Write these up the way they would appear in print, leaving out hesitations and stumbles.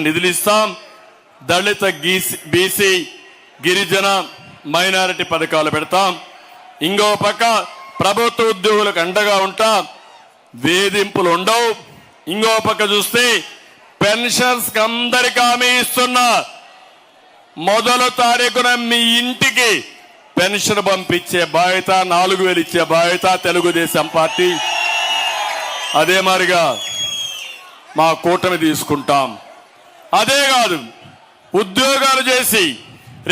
నిధులు ఇస్తాం. దళిత బీసీ గిరిజన మైనారిటీ పథకాలు పెడతాం. ఇంకో పక్క ప్రభుత్వ ఉద్యోగులకు అండగా ఉంటాం, వేధింపులు ఉండవు. ఇంకో పక్క చూస్తే పెన్షన్స్ అందరికీ హామీ ఇస్తున్నా. మొదటి తారీఖున మీ ఇంటికి పెన్షన్ పంపించే బాధ్యత, 4,000 ఇచ్చే బాధ్యత తెలుగుదేశం పార్టీ. అదే మాదిరిగా మా కూటమి తీసుకుంటాం. అదే కాదు, ఉద్యోగాలు చేసి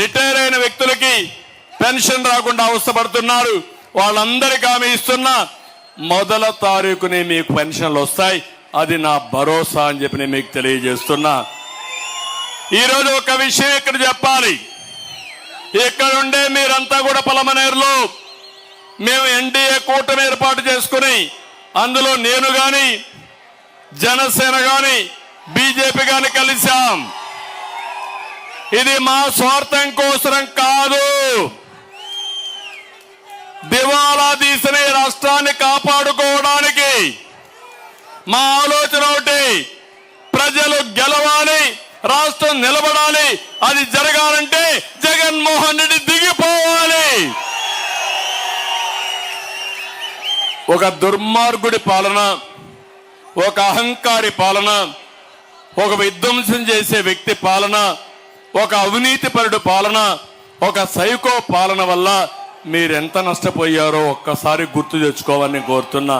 రిటైర్ అయిన వ్యక్తులకి పెన్షన్ రాకుండా అవస్థపడుతున్నారు, వాళ్ళందరికీ హామీ ఇస్తున్నా. మొదటి తారీఖునే మీకు పెన్షన్లు వస్తాయి. అది నా భరోసా అని చెప్పి నేను మీకు తెలియజేస్తున్నా. ఈరోజు ఒక విషయం ఇక్కడ చెప్పాలి. ఇక్కడ ఉండే మీరంతా కూడా పలమనేరులో మేము ఎన్డీఏ కూటమి ఏర్పాటు చేసుకుని అందులో నేను గాని జనసేన గాని బీజేపీ గాని కలిశాం. ఇది మా స్వార్థం కోసం కాదు. దివాలా తీసిన రాష్ట్రాన్ని కాపాడుకోవడానికి మా ఆలోచన ఒకటి, ప్రజలు గెలవాలి, రాష్ట్రం నిలబడాలి. అది జరగాలంటే జగన్మోహన్ రెడ్డి దిగిపోవాలి. ఒక దుర్మార్గుడి పాలన, ఒక అహంకారి పాలన, ఒక విధ్వంసం చేసే వ్యక్తి పాలన, ఒక అవినీతిపరుడు పాలన, ఒక సైకో పాలన వల్ల మీరెంత నష్టపోయారో ఒక్కసారి గుర్తు తెచ్చుకోవాలని కోరుతున్నా.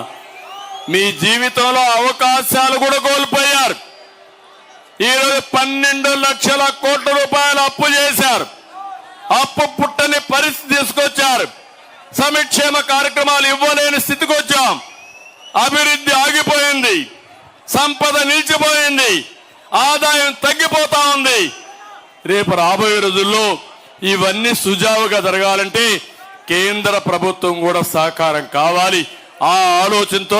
మీ జీవితంలో అవకాశాలు కూడా కోల్పోయారు. ఈరోజు 12 లక్షల కోట్ల రూపాయలు అప్పు చేశారు. అప్పు పుట్టని పరిస్థితి తీసుకొచ్చారు. సంక్షేమ కార్యక్రమాలు ఇవ్వలేని స్థితికి వచ్చాం. అభివృద్ధి ఆగిపోయింది, సంపద నిలిచిపోయింది, ఆదాయం తగ్గిపోతా ఉంది. రేపు రాబోయే రోజుల్లో ఇవన్నీ సుజావుగా జరగాలంటే కేంద్ర ప్రభుత్వం కూడా సహకారం కావాలి. ఆ ఆలోచనతో